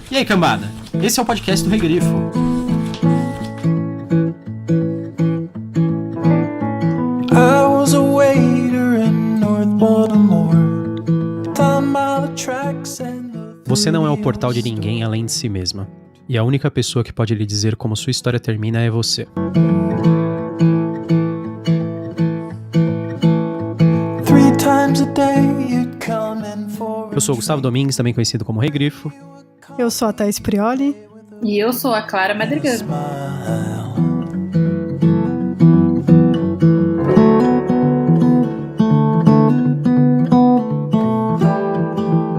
E aí, cambada? Esse é o podcast do Rei Grifo. I was a waiter in North Baltimore. Você não é o portal de ninguém além de si mesma. E a única pessoa que pode lhe dizer como sua história termina é você. Eu sou o Gustavo Domingues, também conhecido como Rei Grifo. Eu sou a Thaís Prioli. E eu sou a Clara Madrigano.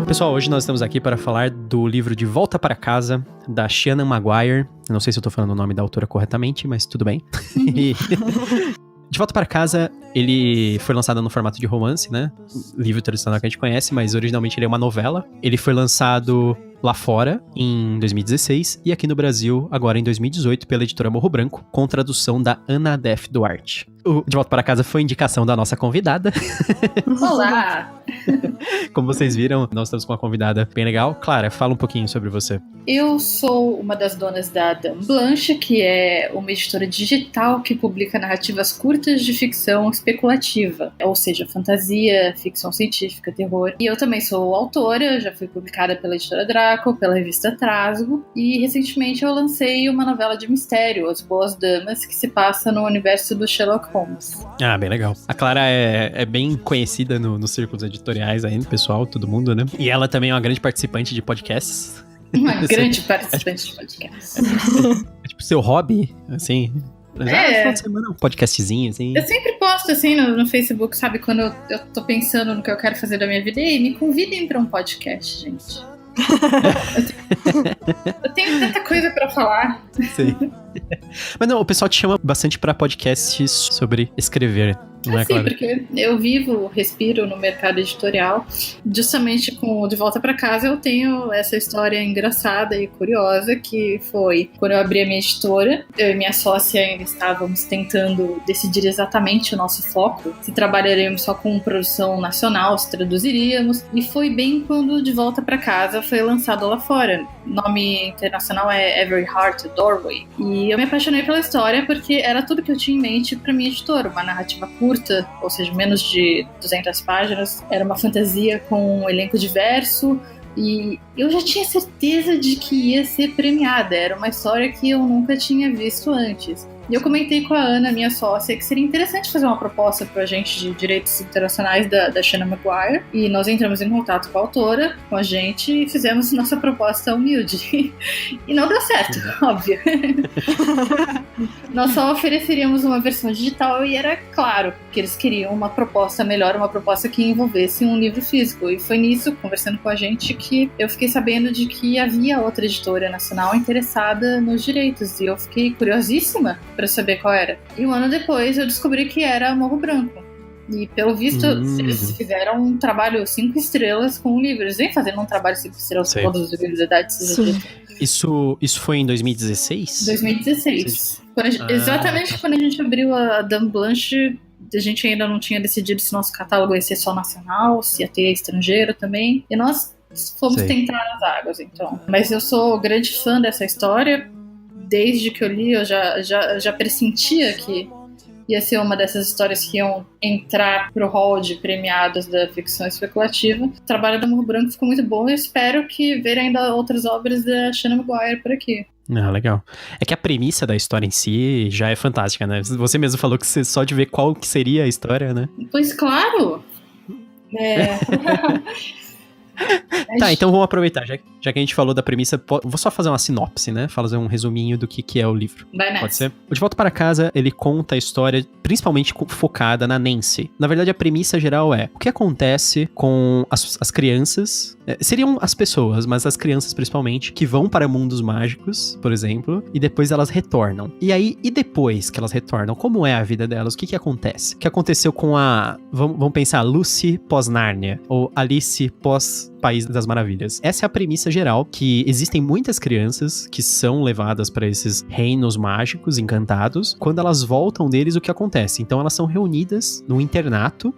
Pessoal, hoje nós estamos aqui para falar do livro De Volta para Casa, da Seanan McGuire. Eu não sei se eu tô falando o nome da autora corretamente, mas tudo bem. De Volta para Casa, ele foi lançado no formato de romance, né? Livro tradicional que a gente conhece, mas originalmente ele é uma novela. Ele foi lançado lá fora, em 2016, e aqui no Brasil, agora em 2018, pela editora Morro Branco, com tradução da Ana Def Duarte. O De Volta para Casa foi indicação da nossa convidada. Olá! Como vocês viram, nós estamos com uma convidada bem legal. Clara, fala um pouquinho sobre você. Eu sou uma das donas da Dame Blanche, que é uma editora digital que publica narrativas curtas de ficção especulativa, ou seja, fantasia, ficção científica, terror. E eu também sou autora, já fui publicada pela editora Draco, pela revista Trasgo, e recentemente eu lancei uma novela de mistério, As Boas Damas, que se passa no universo do Sherlock Holmes. Ah, bem legal. A Clara é bem conhecida nos círculos editoriais ainda, pessoal, todo mundo, né? E ela também é uma grande participante de podcasts. Uma grande participante de podcasts. É tipo seu hobby, assim... final de semana, um podcastzinho, assim. Eu sempre posto, assim, no Facebook, sabe? Quando eu tô pensando no que eu quero fazer da minha vida. E me convidem pra um podcast, gente. Eu tenho tanta coisa pra falar. Sim. Mas não, o pessoal te chama bastante pra podcasts sobre escrever, não é, Clara? Sim, porque eu respiro no mercado editorial. Justamente com o De Volta Pra Casa eu tenho essa história engraçada e curiosa, que foi quando eu abri a minha editora, eu e minha sócia ainda estávamos tentando decidir exatamente o nosso foco, se trabalharíamos só com produção nacional, se traduziríamos, e foi bem quando De Volta Pra Casa foi lançado lá fora. O nome internacional é Every Heart a Doorway. E eu me apaixonei pela história porque era tudo que eu tinha em mente pra minha editora, uma narrativa curta, ou seja, menos de 200 páginas. Era uma fantasia com um elenco diverso e eu já tinha certeza de que ia ser premiada. Era uma história que eu nunca tinha visto antes. E eu comentei com a Ana, minha sócia, que seria interessante fazer uma proposta para a gente de direitos internacionais da Seanan McGuire. E nós entramos em contato com a autora, com a gente, e fizemos nossa proposta humilde. E não deu certo, óbvio. Nós só ofereceríamos uma versão digital e era claro que eles queriam uma proposta melhor, uma proposta que envolvesse um livro físico. E foi nisso, conversando com a gente, que eu fiquei sabendo de que havia outra editora nacional interessada nos direitos. E eu fiquei curiosíssima para saber qual era. E um ano depois eu descobri que era Morro Branco. E pelo visto eles fizeram um trabalho 5 estrelas com o livro. Eles vêm fazendo um trabalho 5 estrelas com todos os livros da idade. Isso foi em 2016? 2016. Exatamente quando a gente abriu a Dame Blanche, a gente ainda não tinha decidido se nosso catálogo ia ser só nacional, se ia ter estrangeiro também. E nós fomos tentar as águas, então. Mas eu sou grande fã dessa história. Desde que eu li, eu já pressentia que ia ser uma dessas histórias que iam entrar pro hall de premiados da ficção especulativa. O trabalho da Morro Branco ficou muito bom e espero que ver ainda outras obras da Seanan McGuire por aqui. Ah, legal. É que a premissa da história em si já é fantástica, né? Você mesmo falou que você só de ver qual que seria a história, né? Pois claro! Tá, então vamos aproveitar, já que a gente falou da premissa, vou só fazer uma sinopse, né? Fazer um resuminho do que é o livro. Vai nessa. Pode ser? O De Volta para Casa, ele conta a história principalmente focada na Nancy. Na verdade, a premissa geral é o que acontece com as crianças, seriam as pessoas, mas as crianças principalmente, que vão para mundos mágicos, por exemplo, e depois elas retornam. E depois que elas retornam, como é a vida delas? O que acontece? O que aconteceu com vamos pensar, Lucy pós-Nárnia, ou Alice pós País das Maravilhas. Essa é a premissa geral, que existem muitas crianças que são levadas para esses reinos mágicos, encantados. Quando elas voltam deles, o que acontece? Então elas são reunidas no internato.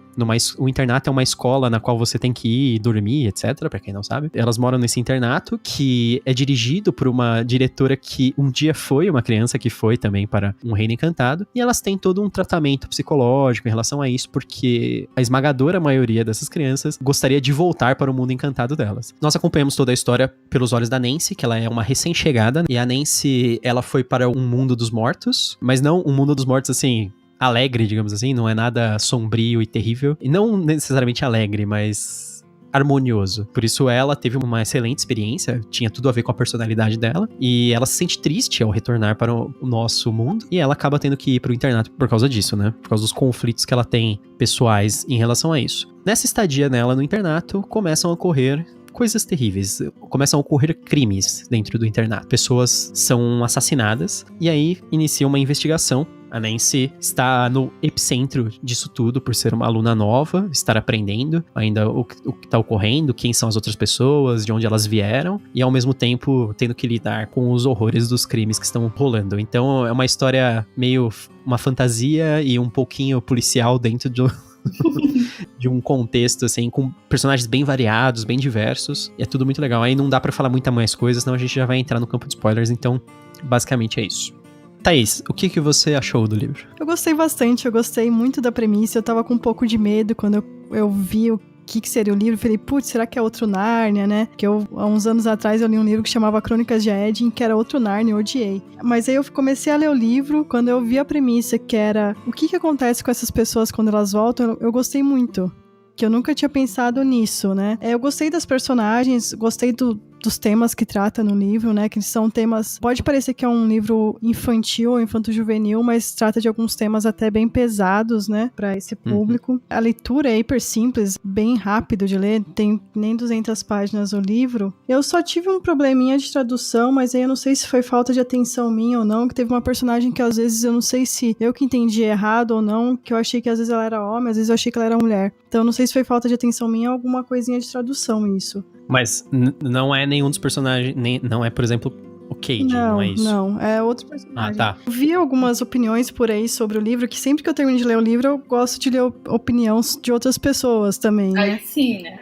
O internato é uma escola na qual você tem que ir dormir, etc, pra quem não sabe. Elas moram nesse internato, que é dirigido por uma diretora que um dia foi uma criança que foi também para um reino encantado. E elas têm todo um tratamento psicológico em relação a isso, porque a esmagadora maioria dessas crianças gostaria de voltar para o mundo encantado delas. Nós acompanhamos toda a história pelos olhos da Nancy, que ela é uma recém-chegada, e a Nancy, ela foi para um mundo dos mortos, mas não um mundo dos mortos, assim, alegre, digamos assim, não é nada sombrio e terrível, e não necessariamente alegre, mas harmonioso. Por isso ela teve uma excelente experiência, tinha tudo a ver com a personalidade dela, e ela se sente triste ao retornar para o nosso mundo, e ela acaba tendo que ir pro internato por causa disso, né? Por causa dos conflitos que ela tem pessoais em relação a isso. Nessa estadia nela no internato, começam a ocorrer coisas terríveis, começam a ocorrer crimes dentro do internato. Pessoas são assassinadas, e aí inicia uma investigação. A Nancy está no epicentro disso tudo, por ser uma aluna nova, estar aprendendo ainda o que está ocorrendo, quem são as outras pessoas, de onde elas vieram, e ao mesmo tempo tendo que lidar com os horrores dos crimes que estão rolando. Então é uma história meio uma fantasia e um pouquinho policial dentro de um contexto, assim, com personagens bem variados, bem diversos, e é tudo muito legal. Aí não dá pra falar muita mais coisas, senão a gente já vai entrar no campo de spoilers, então basicamente é isso. Thaís, o que você achou do livro? Eu gostei bastante, eu gostei muito da premissa, eu tava com um pouco de medo quando eu vi o que seria o livro, falei, putz, será que é outro Nárnia, né? Que há uns anos atrás eu li um livro que chamava Crônicas de Aedin, que era outro Nárnia, eu odiei. Mas aí eu comecei a ler o livro, quando eu vi a premissa, que era o que acontece com essas pessoas quando elas voltam, eu gostei muito. Que eu nunca tinha pensado nisso, né? Eu gostei das personagens, gostei dos temas que trata no livro, né? Que são temas... Pode parecer que é um livro infantil ou infanto-juvenil, mas trata de alguns temas até bem pesados, né? Pra esse público. A leitura é hiper simples, bem rápido de ler, tem nem 200 páginas o livro. Eu só tive um probleminha de tradução, mas aí eu não sei se foi falta de atenção minha ou não, que teve uma personagem que às vezes eu não sei se eu que entendi errado ou não, que eu achei que às vezes ela era homem, às vezes eu achei que ela era mulher. Então eu não sei se foi falta de atenção minha ou alguma coisinha de tradução isso. Mas não é nenhum dos personagens, não é, por exemplo, o Cade, não é isso? Não, é outro personagem. Ah, tá. Eu vi algumas opiniões por aí sobre o livro, que sempre que eu termino de ler o livro, eu gosto de ler opinião de outras pessoas também, né? Aí sim, né?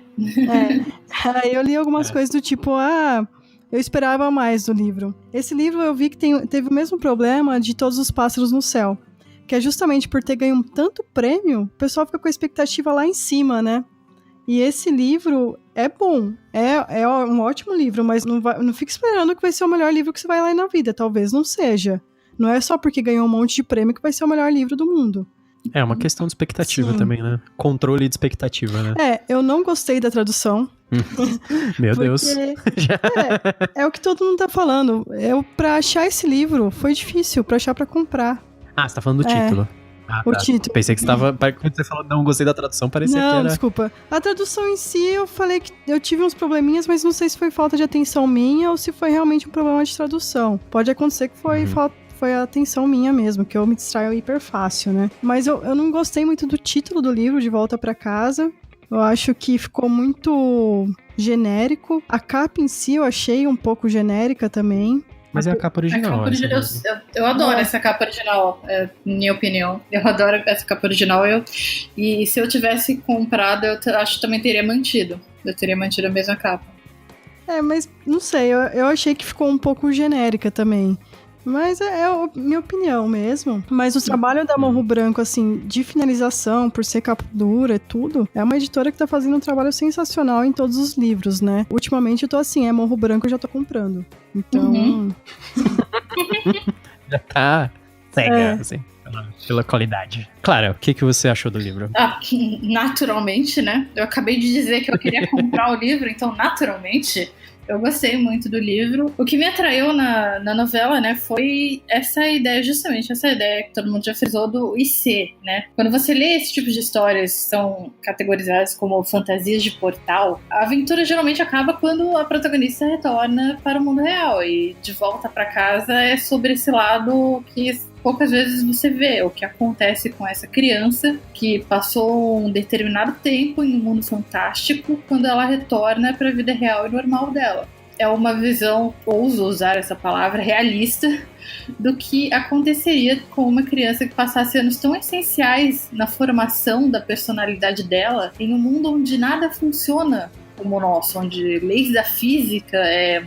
Aí eu li algumas coisas do tipo, eu esperava mais do livro. Esse livro eu vi que teve o mesmo problema de Todos os Pássaros no Céu, que é justamente por ter ganho tanto prêmio, o pessoal fica com a expectativa lá em cima, né? E esse livro é bom, é um ótimo livro, mas não fica esperando que vai ser o melhor livro que você vai ler na vida, talvez não seja. Não é só porque ganhou um monte de prêmio que vai ser o melhor livro do mundo. É uma questão de expectativa também, né? Controle de expectativa, né? Eu não gostei da tradução. Meu Deus. É o que todo mundo tá falando. Pra achar esse livro, foi difícil, pra achar pra comprar. Ah, você tá falando do título. O título. Pensei que você tava... Quando você falou não gostei da tradução, parecia que era... Não, desculpa. A tradução em si, eu falei que eu tive uns probleminhas, mas não sei se foi falta de atenção minha ou se foi realmente um problema de tradução. Pode acontecer que foi a atenção minha mesmo, que eu me distraio hiper fácil, né? Mas eu não gostei muito do título do livro, De Volta pra Casa. Eu acho que ficou muito genérico. A capa em si eu achei um pouco genérica também. Mas é a capa original. Eu adoro essa capa original, minha opinião. Eu adoro essa capa original. E se eu tivesse comprado, eu acho que também teria mantido. Eu teria mantido a mesma capa. Mas não sei, eu achei que ficou um pouco genérica também. Mas é a minha opinião mesmo. Mas o trabalho da Morro Branco, assim, de finalização, por ser capa dura e tudo, é uma editora que tá fazendo um trabalho sensacional em todos os livros, né? Ultimamente eu tô assim, Morro Branco eu já tô comprando. Então... Já tá cega, assim, pela qualidade. Clara, o que você achou do livro? Naturalmente, né? Eu acabei de dizer que eu queria comprar o livro, então naturalmente... Eu gostei muito do livro. O que me atraiu na novela, né, foi justamente essa ideia que todo mundo já frisou do IC, né? Quando você lê esse tipo de histórias que são categorizadas como fantasias de portal, a aventura geralmente acaba quando a protagonista retorna para o mundo real. E De Volta para Casa é sobre esse lado que poucas vezes você vê o que acontece com essa criança que passou um determinado tempo em um mundo fantástico quando ela retorna para a vida real e normal dela. É uma visão, ouso usar essa palavra, realista do que aconteceria com uma criança que passasse anos tão essenciais na formação da personalidade dela em um mundo onde nada funciona como o nosso, onde leis da física,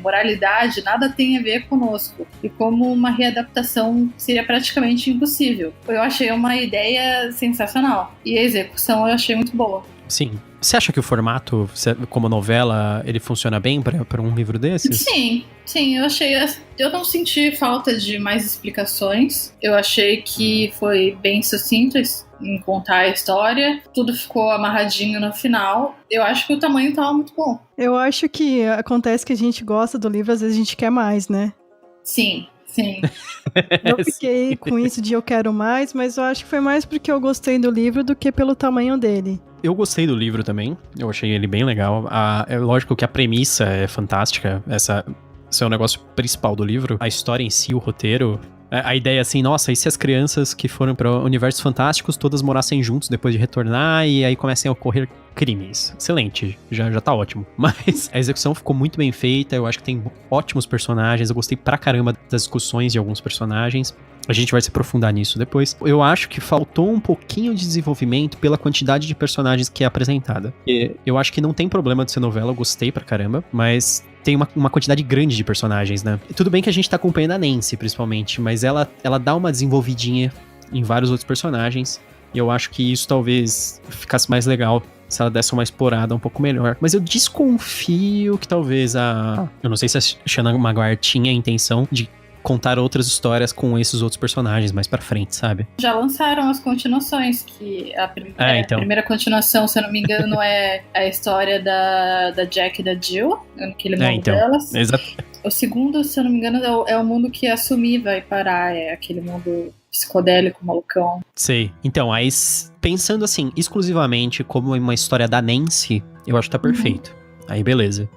moralidade, nada tem a ver conosco. E como uma readaptação seria praticamente impossível. Eu achei uma ideia sensacional. E a execução eu achei muito boa. Sim. Você acha que o formato, como novela, ele funciona bem para um livro desses? Sim, eu achei. Eu não senti falta de mais explicações. Eu achei que foi bem sucinto em contar a história. Tudo ficou amarradinho no final. Eu acho que o tamanho tava muito bom. Eu acho que acontece que a gente gosta do livro, às vezes a gente quer mais, né? Sim. Eu fiquei com isso de eu quero mais, mas eu acho que foi mais porque eu gostei do livro do que pelo tamanho dele. Eu gostei do livro também, eu achei ele bem legal. É lógico que a premissa é fantástica, esse é o negócio principal do livro. A história em si, o roteiro, a ideia assim, nossa, e se as crianças que foram para universos fantásticos todas morassem juntos depois de retornar e aí comecem a ocorrer crimes? Excelente, já tá ótimo. Mas a execução ficou muito bem feita, eu acho que tem ótimos personagens, eu gostei pra caramba das discussões de alguns personagens. A gente vai se aprofundar nisso depois. Eu acho que faltou um pouquinho de desenvolvimento pela quantidade de personagens que é apresentada. E eu acho que não tem problema de ser novela, eu gostei pra caramba, mas tem uma quantidade grande de personagens, né? E tudo bem que a gente tá acompanhando a Nancy, principalmente, mas ela dá uma desenvolvidinha em vários outros personagens, e eu acho que isso talvez ficasse mais legal se ela desse uma explorada um pouco melhor. Mas eu desconfio que talvez eu não sei se a Shannon Maguire tinha a intenção de contar outras histórias com esses outros personagens mais pra frente, sabe? Já lançaram as continuações, que a primeira continuação, se eu não me engano, é a história da Jack e da Jill, naquele mundo delas. Exato. O segundo, se eu não me engano, é o mundo que a Sumi vai parar, é aquele mundo psicodélico, malucão. Sei. Então, aí, pensando assim, exclusivamente como uma história da Nancy, eu acho que tá perfeito. Aí, beleza.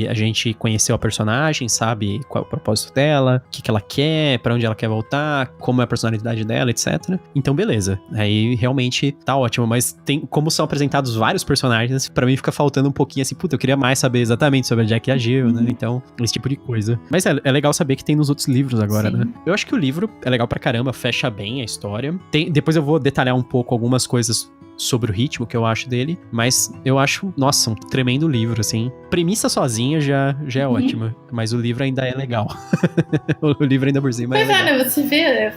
A gente conheceu a personagem, sabe qual é o propósito dela, o que ela quer, pra onde ela quer voltar, como é a personalidade dela, etc. Então, beleza. Aí, realmente, tá ótimo. Mas como são apresentados vários personagens, pra mim fica faltando um pouquinho assim, puta, eu queria mais saber exatamente sobre a Jack e a Jill, né? Então, esse tipo de coisa. Mas é legal saber que tem nos outros livros agora, né? Eu acho que o livro é legal pra caramba, fecha bem a história. Depois eu vou detalhar um pouco algumas coisas sobre o ritmo que eu acho dele, mas eu acho, nossa, um tremendo livro, assim. Premissa sozinha já é ótima, mas o livro ainda é legal. O livro ainda por cima é legal. Pois é, né, você vê,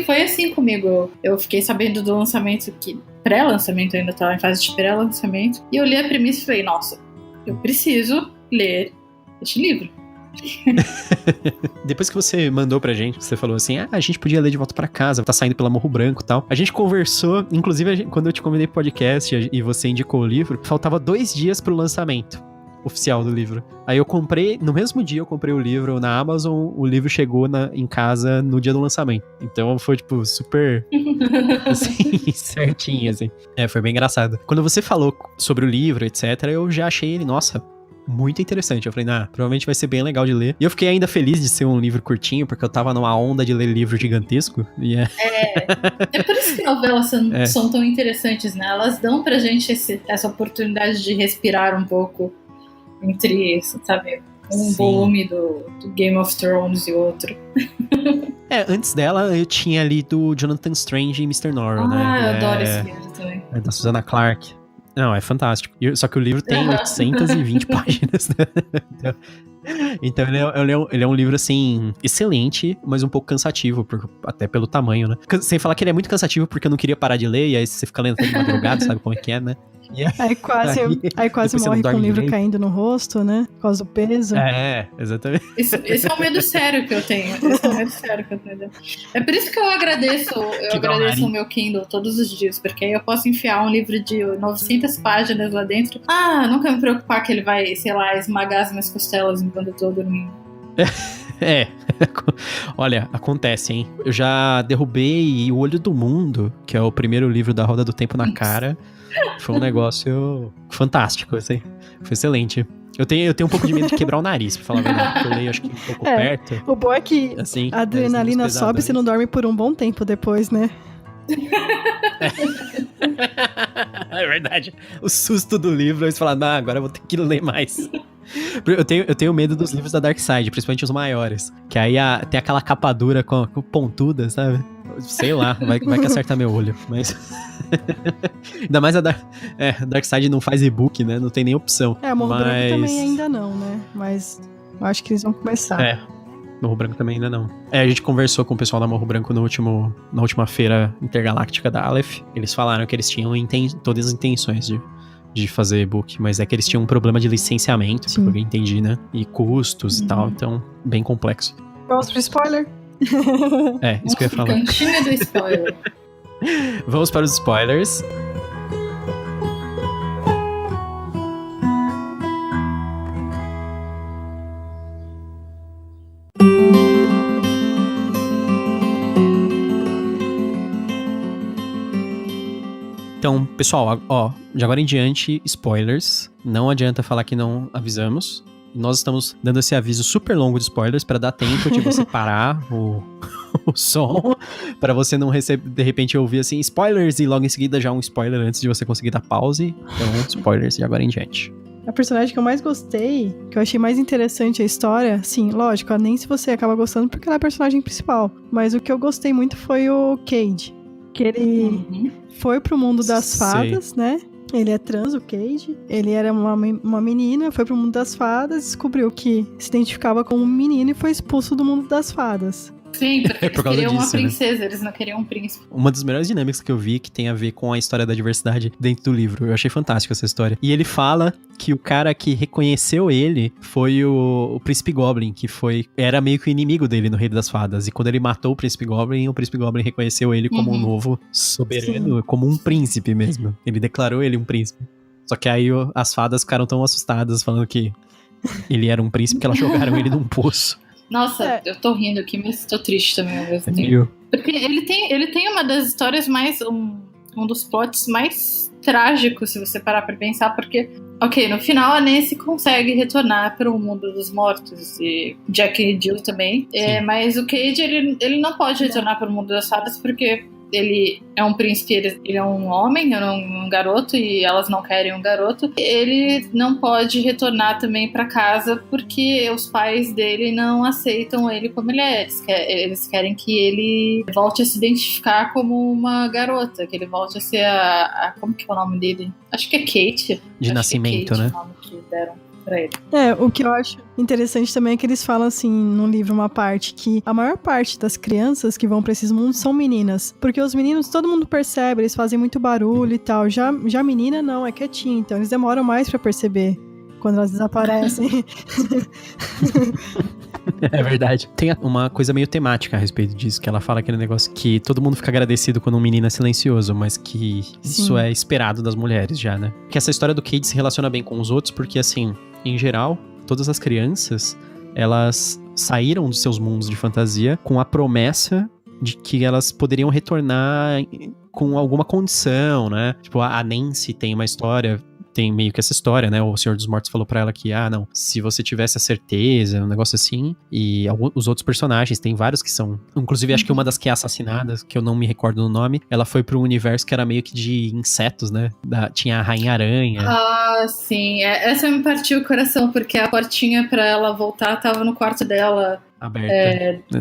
foi assim comigo. Eu fiquei sabendo do lançamento, que pré-lançamento, ainda tava em fase de pré-lançamento, e eu li a premissa e falei, nossa, eu preciso ler este livro. Depois que você mandou pra gente, você falou assim, a gente podia ler De Volta Pra Casa, tá saindo pela Morro Branco e tal. A gente conversou, inclusive quando eu te convidei pro podcast e você indicou o livro, faltava 2 dias pro lançamento oficial do livro. Aí eu comprei, no mesmo dia eu comprei o livro na Amazon, o livro chegou em casa no dia do lançamento. Então foi, tipo, super, assim, certinho, assim. Foi bem engraçado. Quando você falou sobre o livro, etc., eu já achei ele, nossa, muito interessante. Eu falei, provavelmente vai ser bem legal de ler. E eu fiquei ainda feliz de ser um livro curtinho, porque eu tava numa onda de ler livro gigantesco. É por isso que novelas são tão interessantes, né? Elas dão pra gente essa oportunidade de respirar um pouco entre, sabe, um volume do Game of Thrones e outro. Antes dela eu tinha lido Jonathan Strange e Mr. Norrell, né? Eu adoro esse livro também. É da Susanna Clarke. Não, é fantástico. Só que o livro tem 820 páginas, né? Então ele é um livro, assim, excelente, mas um pouco cansativo, até pelo tamanho, né? Sem falar que ele é muito cansativo porque eu não queria parar de ler, e aí você fica lendo até de madrugada, sabe como é que é, né? Aí quase morre com o livro caindo no rosto, né? Por causa do peso. Exatamente. Esse é um medo sério que eu tenho. É por isso que eu agradeço o meu Kindle todos os dias, porque aí eu posso enfiar um livro de 900 páginas lá dentro. Não quero me preocupar que ele vai, sei lá, esmagar as minhas costelas enquanto eu tô dormindo. Olha, acontece, hein? Eu já derrubei O Olho do Mundo, que é o primeiro livro da Roda do Tempo na cara. Foi um negócio fantástico, assim. Foi excelente. Eu tenho um pouco de medo de quebrar o nariz, pra falar a verdade, porque eu leio acho que um pouco perto. O bom é que assim, a adrenalina sobe e você não dorme por um bom tempo depois, né? É verdade. O susto do livro, eles falam, não, agora eu vou ter que ler mais. Eu tenho medo dos livros da Dark Side, principalmente os maiores. Que aí tem aquela capa dura com pontuda, sabe? Sei lá, vai que acerta meu olho. Mas. Ainda mais a Dark Side não faz e-book, né? Não tem nem opção. A Morro Branco também ainda não, né? Mas eu acho que eles vão começar. Morro Branco também ainda não. A gente conversou com o pessoal da Morro Branco na última feira intergaláctica da Aleph. Eles falaram que eles tinham todas as intenções de fazer e-book, mas é que eles tinham um problema de licenciamento, pelo que eu entendi, né? E custos e tal, então bem complexo. Vamos pro spoiler? Isso que eu ia falar. Cantinha do spoiler. Vamos para os spoilers. Então, pessoal, de agora em diante, spoilers. Não adianta falar que não avisamos. Nós estamos dando esse aviso super longo de spoilers para dar tempo de você parar o som, para você não receber, de repente, ouvir assim, spoilers, e logo em seguida já um spoiler antes de você conseguir dar pause. Então, spoilers de agora em diante. A personagem que eu mais gostei, que eu achei mais interessante a história, sim, lógico, nem se você acaba gostando porque ela é a personagem principal. Mas o que eu gostei muito foi o Cade, que ele foi pro mundo das fadas, né? Ele é trans, o Cade. Ele era uma menina, foi pro mundo das fadas, descobriu que se identificava como um menino e foi expulso do mundo das fadas. Sim, porque eles queriam uma princesa, né? Eles não queriam um príncipe. Uma das melhores dinâmicas que eu vi que tem a ver com a história da diversidade dentro do livro. Eu achei fantástica essa história. E ele fala que o cara que reconheceu ele foi o Príncipe Goblin, que era meio que o inimigo dele no Reino das Fadas. E quando ele matou o Príncipe Goblin reconheceu ele como um novo soberano, Sim. como um príncipe mesmo. Ele declarou ele um príncipe. Só que aí as fadas ficaram tão assustadas, falando que ele era um príncipe, que elas jogaram ele num poço. Nossa, eu tô rindo aqui, mas tô triste também ao mesmo tempo. Porque ele tem uma das histórias mais... Um dos plots mais trágicos, se você parar pra pensar, porque... Ok, no final a Nancy consegue retornar para o mundo dos mortos, e Jack e Jill também. Mas o Cade, ele não pode retornar para o mundo das fadas, porque... Ele é um príncipe, ele é um homem, é um garoto, e elas não querem um garoto. Ele não pode retornar também pra casa porque os pais dele não aceitam ele como ele é. Eles querem que ele volte a se identificar como uma garota, que ele volte a ser como que é o nome dele? Acho que é Kate. De nascimento, Kate, né? O nome que deram. O que eu acho interessante também é que eles falam assim no livro, uma parte, que a maior parte das crianças que vão pra esses mundos são meninas, porque os meninos, todo mundo percebe, eles fazem muito barulho e tal, já a menina não, é quietinha, então eles demoram mais pra perceber quando elas desaparecem. É verdade. Tem uma coisa meio temática a respeito disso, que ela fala aquele negócio que todo mundo fica agradecido quando um menino é silencioso, mas que isso é esperado das mulheres já, né? Que essa história do Cade se relaciona bem com os outros, porque assim, em geral, todas as crianças, elas saíram dos seus mundos de fantasia com a promessa de que elas poderiam retornar com alguma condição, né? Tipo, a Nancy tem uma história... Tem meio que essa história, né? O Senhor dos Mortos falou pra ela que, não, se você tivesse a certeza, um negócio assim. E os outros personagens, tem vários que são... Inclusive, acho que uma das que é assassinada, que eu não me recordo do nome, ela foi pro universo que era meio que de insetos, né? Tinha a Rainha Aranha. Ah, sim. Essa me partiu o coração, porque a portinha pra ela voltar tava no quarto dela. Aberta.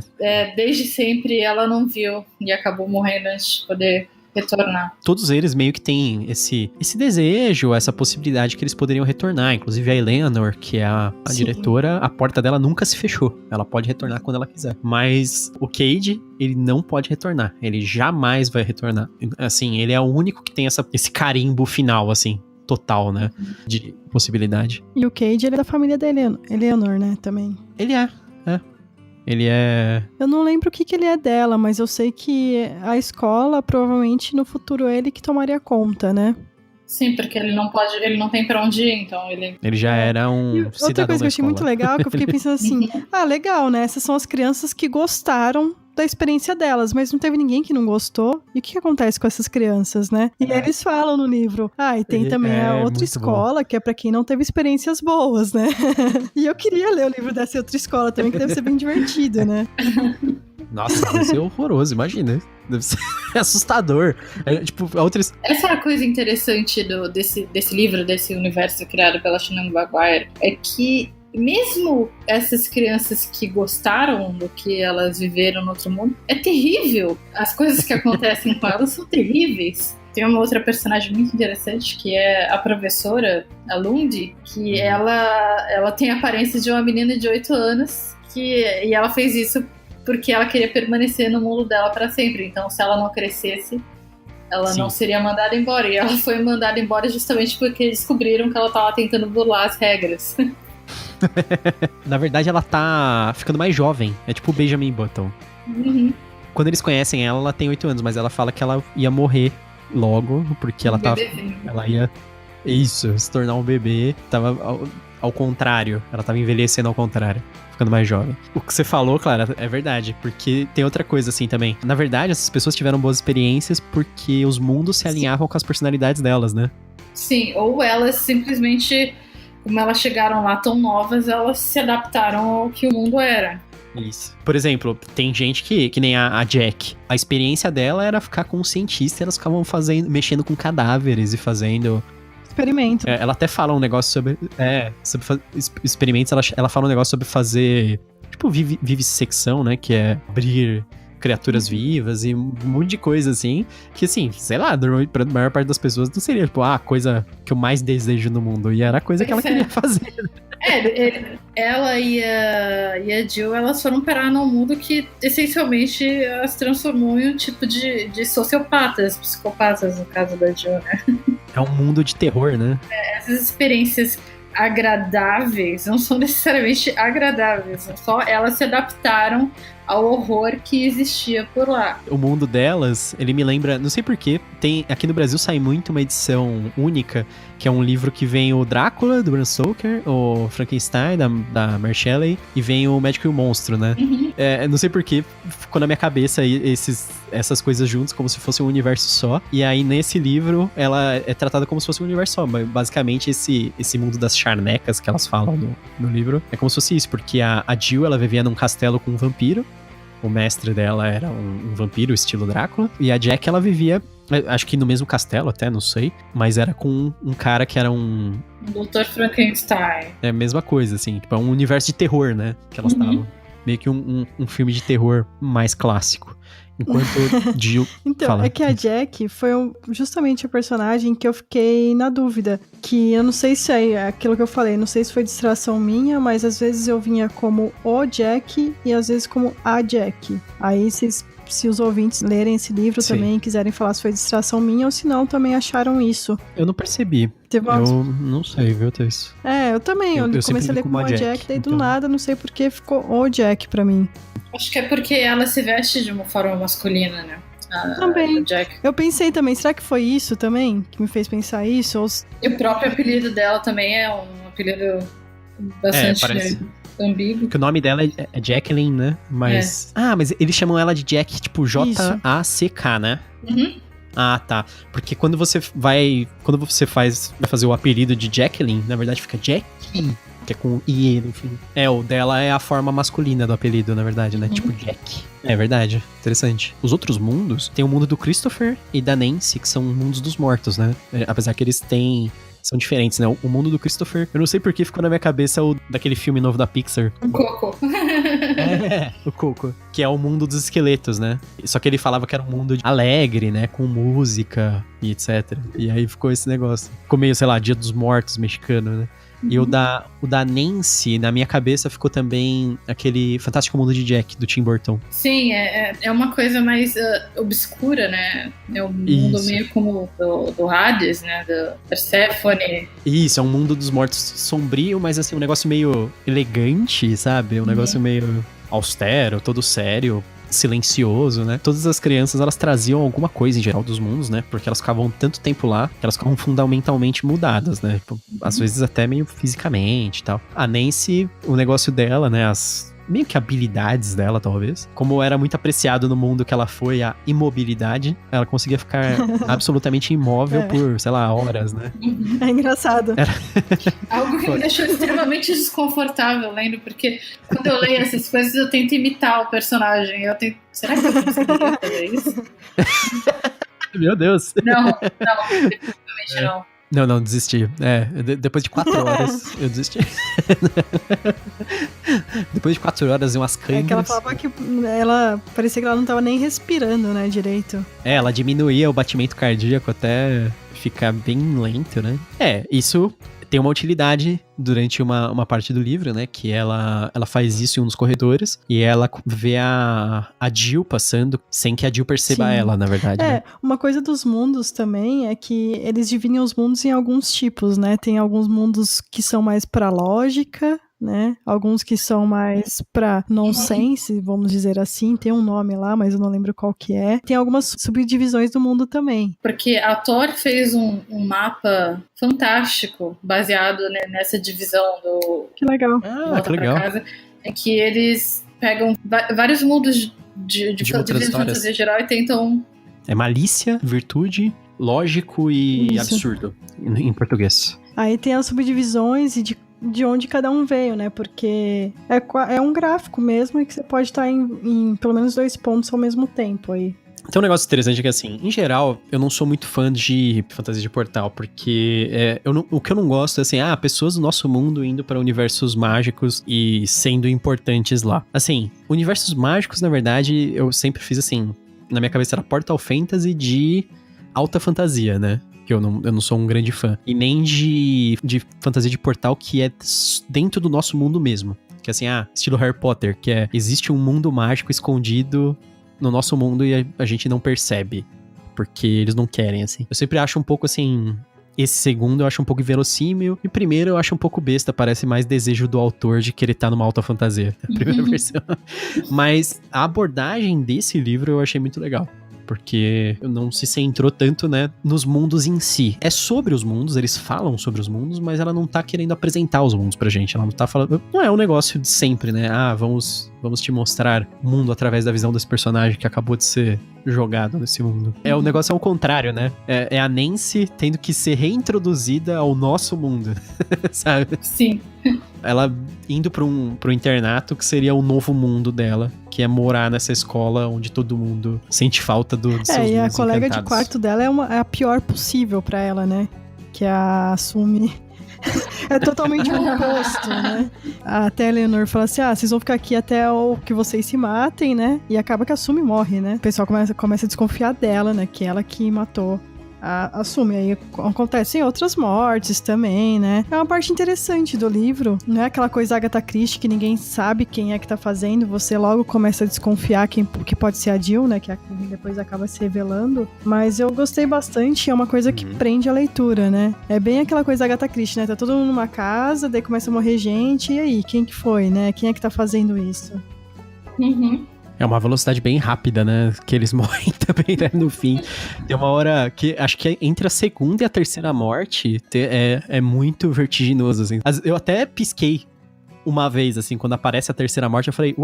Desde sempre ela não viu e acabou morrendo antes de poder... retornar. Todos eles meio que têm esse desejo, essa possibilidade que eles poderiam retornar. Inclusive a Eleanor, que é a diretora, a porta dela nunca se fechou. Ela pode retornar quando ela quiser. Mas o Cade, ele não pode retornar. Ele jamais vai retornar. Assim, ele é o único que tem esse carimbo final, assim, total, né? De possibilidade. E o Cade, ele é da família da Eleanor, né? Também. Ele é. Ele é... Eu não lembro o que ele é dela, mas eu sei que a escola, provavelmente, no futuro, ele que tomaria conta, né? Sim, porque ele não tem pra onde ir, então ele... Ele já era um cidadão. Outra coisa que eu achei muito legal, que eu fiquei pensando assim, legal, né? Essas são as crianças que gostaram da experiência delas, mas não teve ninguém que não gostou. E o que acontece com essas crianças, né? E eles falam no livro, e tem também a outra escola, que é pra quem não teve experiências boas, né? E eu queria ler o livro dessa outra escola também, que deve ser bem divertido, né? Nossa, deve ser horroroso, imagina. Deve ser assustador. Essa é a coisa interessante desse livro, desse universo criado pela Shannon Maguire, é que mesmo essas crianças que gostaram do que elas viveram no outro mundo, é terrível. As coisas que acontecem com elas são terríveis. Tem uma outra personagem muito interessante, que é a professora, a Lundi, que ela tem a aparência de uma menina de 8 anos, e ela fez isso porque ela queria permanecer no mundo dela para sempre. Então, se ela não crescesse, ela não seria mandada embora. E ela foi mandada embora justamente porque descobriram que ela estava tentando burlar as regras. Na verdade, ela tá ficando mais jovem. É tipo o Benjamin Button. Uhum. Quando eles conhecem ela, ela tem 8 anos, mas ela fala que ela ia morrer logo, porque ela tava... Ela ia... Isso, se tornar um bebê. Tava ao contrário. Ela tava envelhecendo ao contrário. Ficando mais jovem. O que você falou, Clara, é verdade. Porque tem outra coisa assim também. Na verdade, essas pessoas tiveram boas experiências porque os mundos se alinhavam com as personalidades delas, né? Sim, ou elas simplesmente, como elas chegaram lá tão novas, elas se adaptaram ao que o mundo era. Isso. Por exemplo, tem gente que nem a Jack. A experiência dela era ficar com um cientista e elas ficavam mexendo com cadáveres e fazendo... Experimento. Ela até fala um negócio sobre experimentos. Ela fala um negócio sobre fazer, tipo, vivissecção, né? Que é abrir criaturas vivas e um monte de coisa assim. Que assim, sei lá, pra maior parte das pessoas não seria, tipo, a coisa que eu mais desejo no mundo. E era a coisa que ela queria fazer. Ela e a Jill, elas foram parar num mundo que essencialmente as transformou em um tipo de sociopatas, psicopatas, no caso da Jill, né? É um mundo de terror, né? Essas experiências agradáveis não são necessariamente agradáveis, só elas se adaptaram ao horror que existia por lá. O mundo delas, ele me lembra, não sei porquê, aqui no Brasil sai muito uma edição única, que é um livro que vem o Drácula, do Bram Stoker, o Frankenstein, da Mary Shelley, e vem o Médico e o Monstro, né? Uhum. Não sei porquê, ficou na minha cabeça essas coisas juntas, como se fosse um universo só, e aí nesse livro, ela é tratada como se fosse um universo só, mas basicamente esse mundo das charnecas que elas falam no livro, é como se fosse isso, porque a Jill, ela vivia num castelo com um vampiro. O mestre dela era um vampiro, estilo Drácula. E a Jack, ela vivia, acho que no mesmo castelo até, não sei. Mas era com um cara que era um Dr. Frankenstein. É a mesma coisa, assim. Tipo, é um universo de terror, né? Que elas estavam. Meio que um filme de terror mais clássico. Enquanto Jill... Então, fala. é que a Jack foi justamente a personagem que eu fiquei na dúvida. Que eu não sei se é aquilo que eu falei, não sei se foi distração minha, mas às vezes eu vinha como o Jack e às vezes como a Jack. Aí se os ouvintes lerem esse livro também, quiserem falar se foi distração minha ou se não, também acharam isso. Eu não percebi. Eu não sei, viu, Tess? Eu também. Eu comecei a ler como a Jack, daí do nada, não sei por que ficou o Jack pra mim. Acho que é porque ela se veste de uma forma masculina, né? Também. Jack. Eu pensei também, será que foi isso também que me fez pensar isso? E o próprio apelido dela também é um apelido bastante ambíguo. Porque o nome dela é Jacqueline, né? Mas... mas eles chamam ela de Jack, tipo J-A-C-K, né? Uhum. Ah, tá. Porque quando você vai fazer o apelido de Jacqueline, na verdade fica Jackie, que é com I, enfim. O dela é a forma masculina do apelido, na verdade, né? Tipo Jack. É verdade. Interessante. Os outros mundos, tem o mundo do Christopher e da Nancy, que são mundos dos mortos, né? Apesar que eles são diferentes, né? O mundo do Christopher, eu não sei por que ficou na minha cabeça daquele filme novo da Pixar. O Coco. O Coco. Que é o mundo dos esqueletos, né? Só que ele falava que era um mundo alegre, né? Com música e etc. E aí ficou esse negócio. Ficou meio, sei lá, Dia dos Mortos mexicano, né? E o da Nancy, na minha cabeça, ficou também aquele Fantástico Mundo de Jack, do Tim Burton. Sim, é uma coisa mais obscura, né? É um mundo meio como do Hades, né? Do Perséfone. Isso, é um mundo dos mortos sombrio, mas assim, um negócio meio elegante, sabe? Um negócio meio austero, todo sério, silencioso, né? Todas as crianças, elas traziam alguma coisa em geral dos mundos, né? Porque elas ficavam tanto tempo lá que elas ficavam fundamentalmente mudadas, né? Tipo, às vezes até meio fisicamente e tal. A Nancy, o negócio dela, né? meio que habilidades dela, talvez. Como era muito apreciado no mundo que ela foi a imobilidade, ela conseguia ficar absolutamente imóvel por, sei lá, horas, né? É engraçado. Algo que me deixou extremamente desconfortável lendo, porque quando eu leio essas coisas eu tento imitar o personagem. Será que eu conseguiria fazer isso? Meu Deus. Não, definitivamente não. Não, desisti. Depois de 4 horas, eu desisti. Depois de 4 horas e umas câimbras. É que ela falava que ela parecia que ela não tava nem respirando, né, direito. Ela diminuía o batimento cardíaco até ficar bem lento, né? Isso tem uma utilidade durante uma parte do livro, né? Que ela faz isso em um dos corredores e ela vê a Jill passando sem que a Jill perceba ela, na verdade. Né? Uma coisa dos mundos também é que eles dividem os mundos em alguns tipos, né? Tem alguns mundos que são mais pra lógica, né? Alguns que são mais pra nonsense, vamos dizer assim. Tem um nome lá, mas eu não lembro qual que é. Tem algumas subdivisões do mundo também. Porque a Tor fez um mapa fantástico, baseado nessa divisão do... Que legal. Que legal. Casa, em que eles pegam vários mundos de fantasia geral e tentam... É malícia, virtude, lógico e absurdo, em português. Aí tem as subdivisões e de onde cada um veio, né? Porque é um gráfico mesmo e que você pode estar em pelo menos 2 pontos ao mesmo tempo aí. Tem um negócio interessante que, assim, em geral, eu não sou muito fã de fantasia de portal, porque o que eu não gosto é, assim, pessoas do nosso mundo indo para universos mágicos e sendo importantes lá. Assim, universos mágicos, na verdade, eu sempre fiz, assim, na minha cabeça era Portal Fantasy de alta fantasia, né? Que eu não sou um grande fã. E nem de fantasia de portal que é dentro do nosso mundo mesmo. Que, assim, estilo Harry Potter, que existe um mundo mágico escondido no nosso mundo e a gente não percebe, porque eles não querem, assim. Eu sempre acho um pouco, assim, esse segundo eu acho um pouco inverossímil, e o primeiro eu acho um pouco besta, parece mais desejo do autor de querer estar numa alta fantasia, a primeira versão. Mas a abordagem desse livro eu achei muito legal. Porque não se centrou tanto, né, nos mundos em si. É sobre os mundos, eles falam sobre os mundos, mas ela não tá querendo apresentar os mundos pra gente. Ela não tá falando... Não é um negócio de sempre, né? Vamos te mostrar o mundo através da visão desse personagem que acabou de ser jogado nesse mundo. O negócio é o contrário, né? É a Nancy tendo que ser reintroduzida ao nosso mundo, sabe? Sim. Ela indo pro internato, que seria o novo mundo dela, que é morar nessa escola onde todo mundo sente falta dos seus mundos e a colega encantados. de quarto dela é a pior possível pra ela, né? Que a Assume é totalmente o oposto, né? Até a Eleanor fala assim, vocês vão ficar aqui até o que vocês se matem, né? E acaba que a Assume morre, né? O pessoal começa a desconfiar dela, né? Que ela que matou a Assume. Aí acontecem outras mortes também, né? É uma parte interessante do livro. Não é aquela coisa Agatha Christie que ninguém sabe quem é que tá fazendo. Você logo começa a desconfiar que pode ser a Jill, né? Que depois acaba se revelando. Mas eu gostei bastante. É uma coisa que prende a leitura, né? É bem aquela coisa Agatha Christie, né? Tá todo mundo numa casa, daí começa a morrer gente. E aí? Quem que foi, né? Quem é que tá fazendo isso? É uma velocidade bem rápida, né? Que eles morrem também, né? No fim. Tem uma hora que... Acho que entre a segunda e a terceira morte é muito vertiginoso, assim. Eu até pisquei uma vez, assim, quando aparece a terceira morte, eu falei,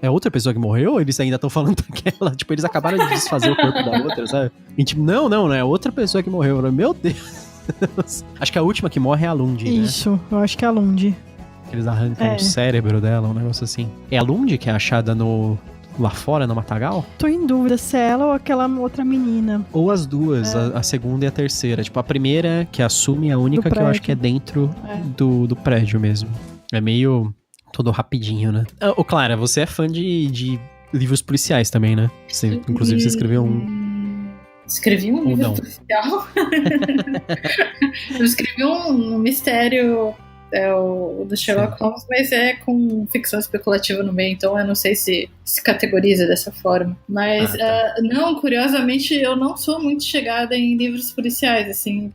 é outra pessoa que morreu? Ou eles ainda estão falando daquela? Tipo, eles acabaram de desfazer o corpo da outra, sabe? E tipo, não, é outra pessoa que morreu. Eu falei, meu Deus. Acho que a última que morre é a Lund, né? Isso, eu acho que é a Lund. Eles arrancam o cérebro dela, um negócio assim. É a Lund que é achada lá fora, no Matagal? Tô em dúvida se é ela ou aquela outra menina. Ou as duas, a segunda e a terceira. Tipo, a primeira que assume é a única que eu acho que é dentro do prédio mesmo. É meio todo rapidinho, né? Clara, você é fã de livros policiais também, né? Inclusive, você escreveu um... Escrevi um livro policial. Eu escrevi um mistério... o do Sherlock Holmes, mas é com ficção especulativa no meio, então eu não sei se categoriza dessa forma. Mas, não, curiosamente, eu não sou muito chegada em livros policiais, assim.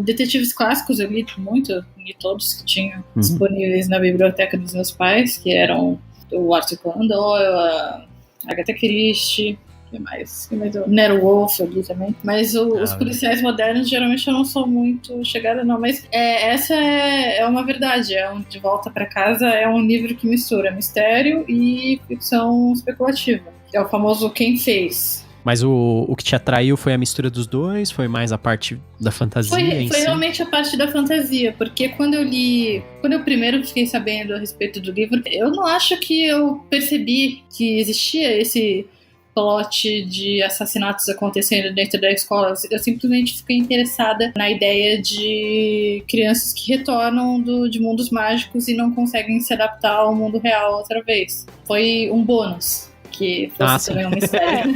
Detetives clássicos eu li muito, li todos que tinham disponíveis na biblioteca dos meus pais, que eram o Arthur Conan Doyle, a Agatha Christie, que mais? O Nero Wolfe ali também. Mas os policiais modernos, geralmente, eu não sou muito chegada, não. Mas essa é uma verdade. De Volta pra Casa é um livro que mistura mistério e ficção especulativa. É o famoso Quem Fez. Mas o que te atraiu foi a mistura dos dois? Foi mais a parte da fantasia em si? Foi realmente a parte da fantasia, porque quando eu primeiro fiquei sabendo a respeito do livro, eu não acho que eu percebi que existia esse plot de assassinatos acontecendo dentro da escola. Eu simplesmente fiquei interessada na ideia de crianças que retornam de mundos mágicos e não conseguem se adaptar ao mundo real outra vez. Foi um bônus. Que fosse também um mistério.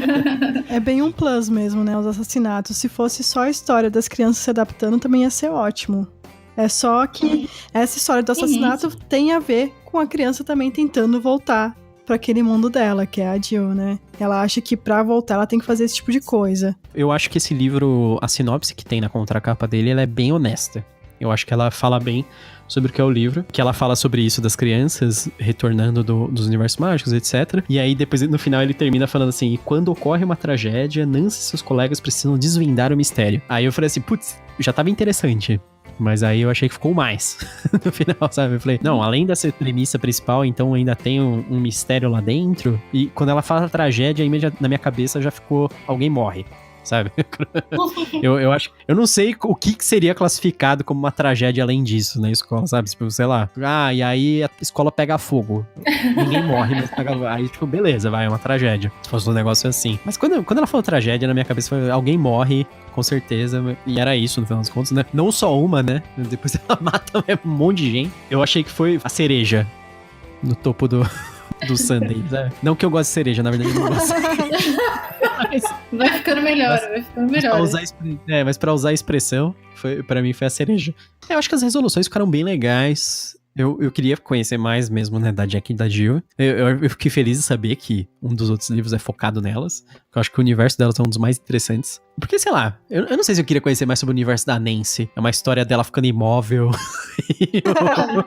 É bem um plus mesmo, né? Os assassinatos. Se fosse só a história das crianças se adaptando, também ia ser ótimo. É só que essa história do assassinato tem a ver com a criança também tentando voltar para aquele mundo dela, que é a Jill, né? Ela acha que pra voltar ela tem que fazer esse tipo de coisa. Eu acho que esse livro, a sinopse que tem na contracapa dele, ela é bem honesta. Eu acho que ela fala bem sobre o que é o livro, que ela fala sobre isso das crianças retornando dos universos mágicos, etc. E aí depois no final ele termina falando assim: e quando ocorre uma tragédia, Nancy e seus colegas precisam desvendar o mistério. Aí eu falei assim, putz, já tava interessante. Mas aí eu achei que ficou mais no final, sabe? Eu falei, não, além dessa premissa principal, então ainda tem um mistério lá dentro. E quando ela fala tragédia, na minha cabeça já ficou, alguém morre. Sabe? eu acho. Eu não sei o que seria classificado como uma tragédia além disso na escola, sabe? Tipo, sei lá. E aí a escola pega fogo. Ninguém morre, mas pega. Aí, tipo, beleza, é uma tragédia. Se fosse um negócio assim. Mas quando ela falou tragédia, na minha cabeça foi alguém morre, com certeza. E era isso, no final das contas, né? Não só uma, né? Depois ela mata um monte de gente. Eu achei que foi a cereja no topo do sundae, sabe? Não que eu goste de cereja, na verdade eu não gosto. Vai ficando melhor, vai ficando melhor. Mas pra usar a expressão, pra mim foi a cereja. Eu acho que as resoluções ficaram bem legais. Eu queria conhecer mais mesmo, né, da Jack e da Jill. Eu fiquei feliz de saber que um dos outros livros é focado nelas. Eu acho que o universo delas é um dos mais interessantes. Porque, sei lá, eu não sei se eu queria conhecer mais sobre o universo da Nancy. É uma história dela ficando imóvel.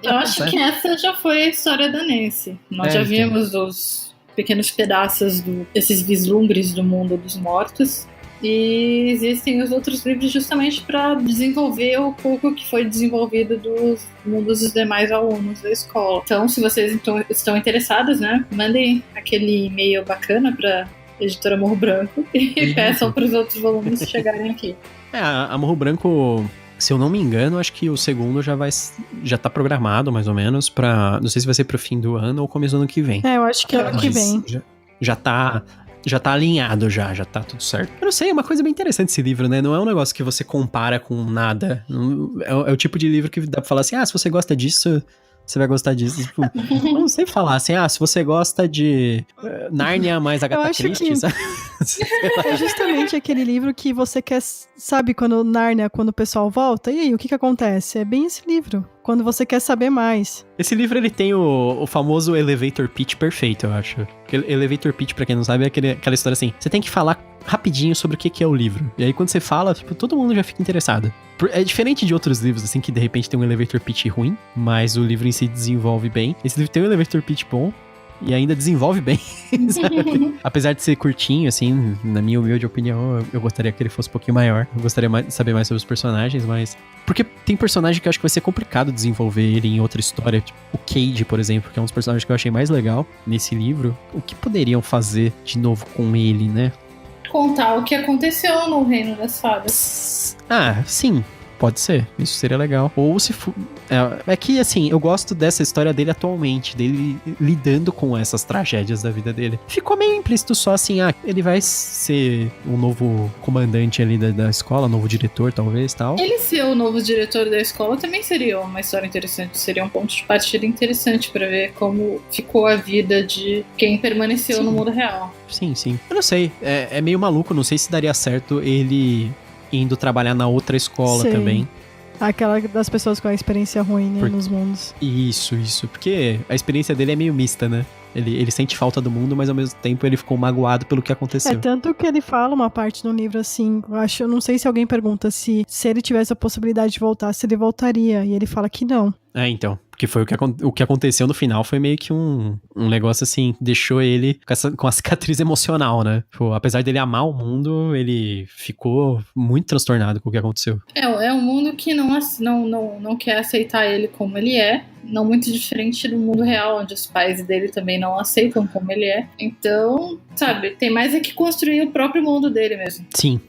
Eu acho que essa já foi a história da Nancy. Nós já vimos os pequenos pedaços desses vislumbres do mundo dos mortos. E existem os outros livros justamente para desenvolver o pouco que foi desenvolvido dos mundos dos demais alunos da escola. Então, se vocês estão interessados, né, mandem aquele e-mail bacana para Editora Morro Branco e peçam para os outros volumes chegarem aqui. A Morro Branco, se eu não me engano, acho que o segundo já tá programado, mais ou menos, pra... Não sei se vai ser pro fim do ano ou começo do ano que vem. Eu acho que é ano que vem. Já tá alinhado, já tá tudo certo. Eu não sei, é uma coisa bem interessante esse livro, né? Não é um negócio que você compara com nada. É o tipo de livro que dá pra falar assim, se você gosta disso, você vai gostar disso. Tipo, não sei falar assim, se você gosta de Nárnia mais Agatha Christie, sabe? É justamente aquele livro que você quer, sabe, quando o pessoal volta, e aí, o que acontece? É bem esse livro, quando você quer saber mais. Esse livro, ele tem o famoso elevator pitch perfeito, eu acho. Elevator pitch, pra quem não sabe, é aquela história assim, você tem que falar rapidinho sobre o que é o livro. E aí, quando você fala, tipo, todo mundo já fica interessado. É diferente de outros livros, assim, que de repente tem um elevator pitch ruim, mas o livro em si desenvolve bem. Esse livro tem um elevator pitch bom, e ainda desenvolve bem, sabe? Apesar de ser curtinho, assim, na minha humilde opinião, eu gostaria que ele fosse um pouquinho maior. Eu gostaria de saber mais sobre os personagens, mas... Porque tem personagem que eu acho que vai ser complicado desenvolver ele em outra história. Tipo, o Cade, por exemplo, que é um dos personagens que eu achei mais legal nesse livro. O que poderiam fazer de novo com ele, né? Contar o que aconteceu no Reino das Fadas. Sim. Pode ser, isso seria legal. Ou se for... É que, assim, eu gosto dessa história dele atualmente, dele lidando com essas tragédias da vida dele. Ficou meio implícito só assim, ele vai ser um novo comandante ali da escola, novo diretor, talvez, tal. Ele ser o novo diretor da escola também seria uma história interessante, seria um ponto de partida interessante pra ver como ficou a vida de quem permaneceu no mundo real. Sim. Eu não sei, é meio maluco, não sei se daria certo ele... indo trabalhar na outra escola também. Aquela das pessoas com a experiência ruim, né, nos mundos. Isso. Porque a experiência dele é meio mista, né? Ele sente falta do mundo, mas ao mesmo tempo ele ficou magoado pelo que aconteceu. Tanto que ele fala uma parte no livro assim, eu não sei se alguém pergunta se ele tivesse a possibilidade de voltar, se ele voltaria. E ele fala que não. Então. Porque foi o que aconteceu no final, foi meio que um negócio assim, deixou ele com a cicatriz emocional, né? Pô, apesar dele amar o mundo, ele ficou muito transtornado com o que aconteceu. É um mundo que não quer aceitar ele como ele é, não muito diferente do mundo real, onde os pais dele também não aceitam como ele é. Então, sabe, tem mais é que construir o próprio mundo dele mesmo. Sim.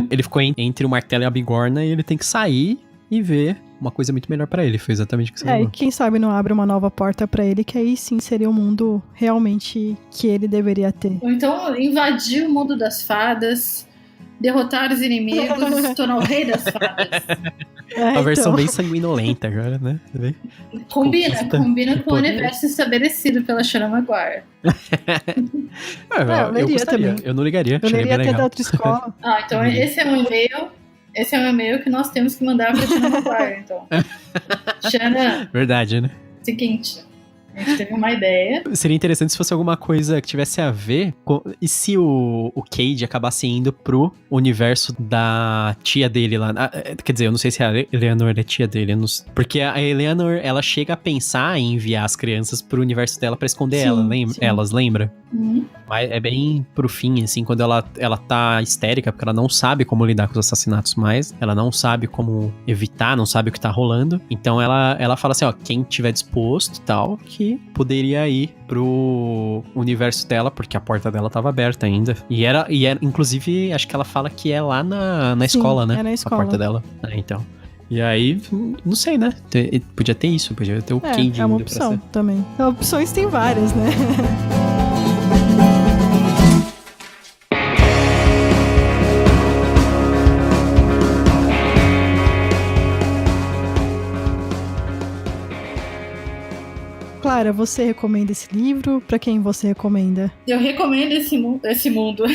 Ele ficou entre o martelo e a bigorna e ele tem que sair e ver uma coisa muito melhor pra ele. Foi exatamente o que você falou. E quem sabe não abre uma nova porta pra ele, que aí sim seria o mundo realmente que ele deveria ter. Ou então invadir o mundo das fadas, derrotar os inimigos, se tornar o rei das fadas. A versão bem sanguinolenta agora, né? Combina com o universo estabelecido pela Shannon Maguire. Eu gostaria, também. Eu não ligaria. Eu leria até da outra escola. Então esse é um e-mail que nós temos que mandar pra Shannon Maguire, então. Shannon. Verdade, né? Seguinte, a gente teve uma ideia. Seria interessante se fosse alguma coisa que tivesse a ver com... E se o Cade acabasse indo pro universo da tia dele lá? Quer dizer, eu não sei se a Eleanor é tia dele. Porque a Eleanor, ela chega a pensar em enviar as crianças pro universo dela pra esconder elas, lembra? Uhum. Mas é bem pro fim, assim, quando ela tá histérica, porque ela não sabe como lidar com os assassinatos mais, ela não sabe como evitar, não sabe o que tá rolando. Então ela fala assim, ó, quem tiver disposto e tal, que poderia ir pro universo dela, porque a porta dela tava aberta ainda. E era inclusive, acho que ela fala que é lá na escola, né? É na escola. A porta dela. Então. E aí, não sei, né? Podia ter isso, podia ter o Cade. É uma opção também. Opções tem várias, né? Clara, você recomenda esse livro? Pra quem você recomenda? Eu recomendo esse mundo. Esse mundo.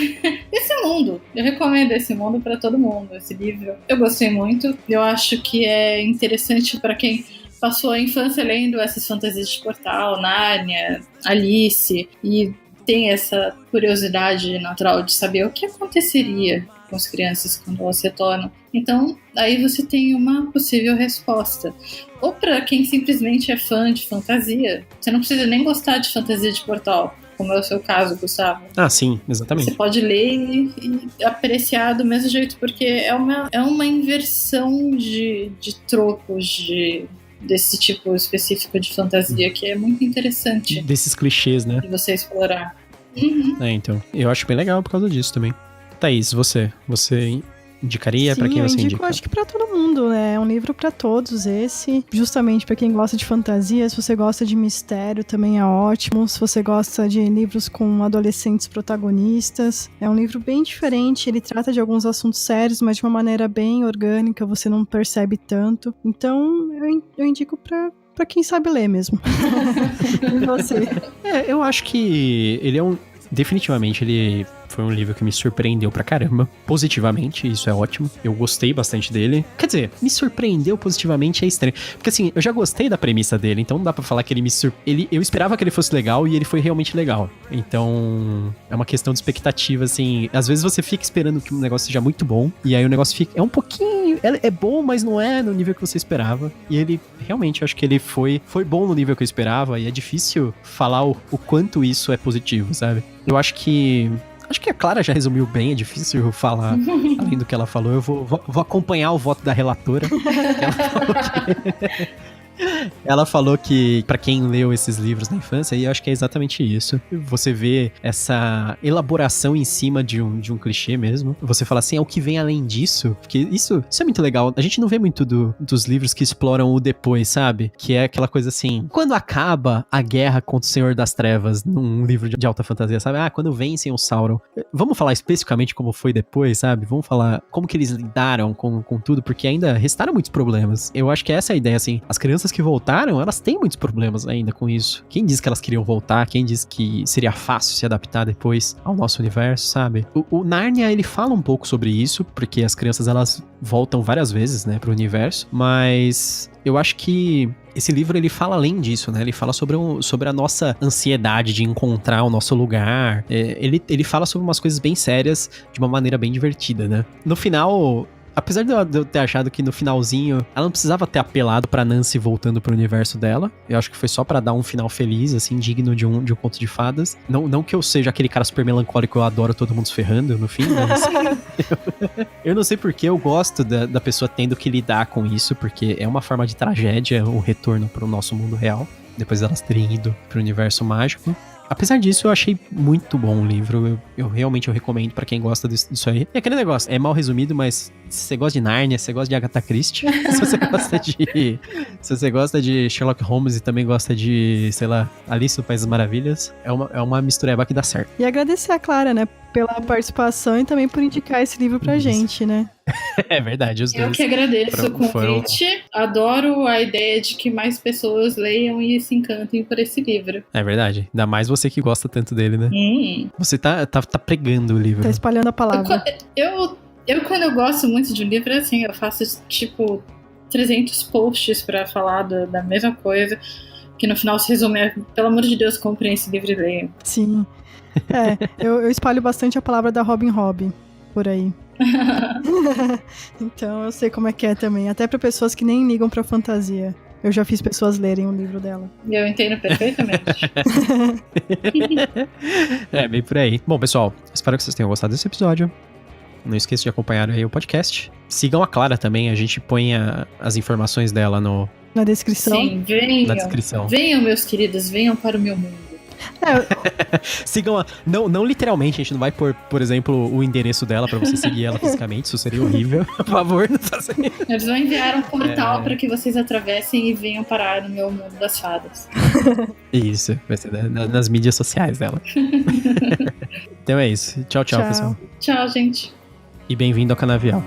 Eu recomendo esse mundo pra todo mundo. Esse livro eu gostei muito. Eu acho que é interessante pra quem passou a infância lendo essas fantasias de portal, Nárnia, Alice, e tem essa curiosidade natural de saber o que aconteceria com as crianças quando elas retornam. Então, aí você tem uma possível resposta. Ou para quem simplesmente é fã de fantasia, você não precisa nem gostar de fantasia de portal, como é o seu caso, Gustavo. Ah, sim, exatamente. Você pode ler e apreciar do mesmo jeito, porque é uma inversão de tropos desse tipo específico de fantasia, que é muito interessante. Desses clichês, né? De você explorar. Uhum. Então, eu acho bem legal por causa disso também. Thaís, você indicaria? Sim, pra quem você indica? Acho que pra todo mundo, né? É um livro pra todos esse. Justamente pra quem gosta de fantasia, se você gosta de mistério também é ótimo. Se você gosta de livros com adolescentes protagonistas, é um livro bem diferente. Ele trata de alguns assuntos sérios, mas de uma maneira bem orgânica, você não percebe tanto. Então, eu indico pra quem sabe ler mesmo. E você? Eu acho que ele é definitivamente, ele foi um livro que me surpreendeu pra caramba, positivamente, isso é ótimo. Eu gostei bastante dele. Quer dizer, me surpreendeu positivamente é estranho. Porque assim, eu já gostei da premissa dele, então não dá pra falar que eu esperava que ele fosse legal e ele foi realmente legal. Então, é uma questão de expectativa, assim. Às vezes você fica esperando que um negócio seja muito bom, e aí o negócio fica... É um pouquinho... É bom, mas não é no nível que você esperava. E ele, realmente, eu acho que ele foi bom no nível que eu esperava, e é difícil falar o quanto isso é positivo, sabe? Eu acho que a Clara já resumiu bem, é difícil falar além do que ela falou. Eu vou acompanhar o voto da relatora. Ela falou que pra quem leu esses livros na infância, e eu acho que é exatamente isso. Você vê essa elaboração em cima de um clichê mesmo. Você fala assim, é o que vem além disso. Porque isso é muito legal. A gente não vê muito dos livros que exploram o depois, sabe? Que é aquela coisa assim, quando acaba a guerra contra o Senhor das Trevas num livro de alta fantasia, sabe? Quando vencem o Sauron. Vamos falar especificamente como foi depois, sabe? Vamos falar como que eles lidaram com tudo, porque ainda restaram muitos problemas. Eu acho que essa é a ideia, assim. As crianças que voltaram, elas têm muitos problemas ainda com isso. Quem disse que elas queriam voltar? Quem disse que seria fácil se adaptar depois ao nosso universo, sabe? O Nárnia, ele fala um pouco sobre isso, porque as crianças, elas voltam várias vezes, né, pro universo, mas eu acho que esse livro, ele fala além disso, né? Ele fala sobre a nossa ansiedade de encontrar o nosso lugar. Ele fala sobre umas coisas bem sérias de uma maneira bem divertida, né? No final, Apesar de eu ter achado que no finalzinho ela não precisava ter apelado pra Nancy voltando pro universo dela. Eu acho que foi só pra dar um final feliz, assim, digno de um conto de fadas. Não que eu seja aquele cara super melancólico, eu adoro todo mundo se ferrando no fim, mas... eu não sei porque eu gosto da pessoa tendo que lidar com isso, porque é uma forma de tragédia o retorno pro nosso mundo real, depois delas terem ido pro universo mágico. Apesar disso, eu achei muito bom o livro. Eu realmente recomendo pra quem gosta disso aí. E aquele negócio, é mal resumido, mas se você gosta de Nárnia, se você gosta de Agatha Christie, se você gosta de Sherlock Holmes e também gosta de, sei lá, Alice no País das Maravilhas, é uma mistureba que dá certo. E agradecer a Clara, né, pela participação e também por indicar esse livro pra gente, né? É verdade, os dois. Eu que agradeço o convite. Adoro a ideia de que mais pessoas leiam e se encantem por esse livro. É verdade. Ainda mais você que gosta tanto dele, né? Você tá pregando o livro. Tá espalhando a palavra. Quando eu gosto muito de um livro, assim, eu faço, tipo, 300 posts pra falar da mesma coisa, que no final se resume pelo amor de Deus, comprem esse livro e leiam. Sim. Eu espalho bastante a palavra da Robin Hobb por aí. Então eu sei como é que é também. Até pra pessoas que nem ligam pra fantasia. Eu já fiz pessoas lerem o livro dela. Eu entendo perfeitamente. Bem por aí. Bom, pessoal, espero que vocês tenham gostado desse episódio. Não esqueça de acompanhar aí o podcast. Sigam a Clara também, a gente põe as informações dela na descrição. Sim, venham. Na descrição. Venham, meus queridos, venham para o meu mundo. Sigam não literalmente, a gente não vai pôr, por exemplo, o endereço dela pra você seguir ela fisicamente, isso seria horrível. Por favor, não faça isso. Eles vão enviar um portal pra que vocês atravessem e venham parar no meu mundo das fadas. Isso, vai ser nas mídias sociais dela. Então é isso. Tchau, pessoal. Tchau, gente. E bem-vindo ao Canavial.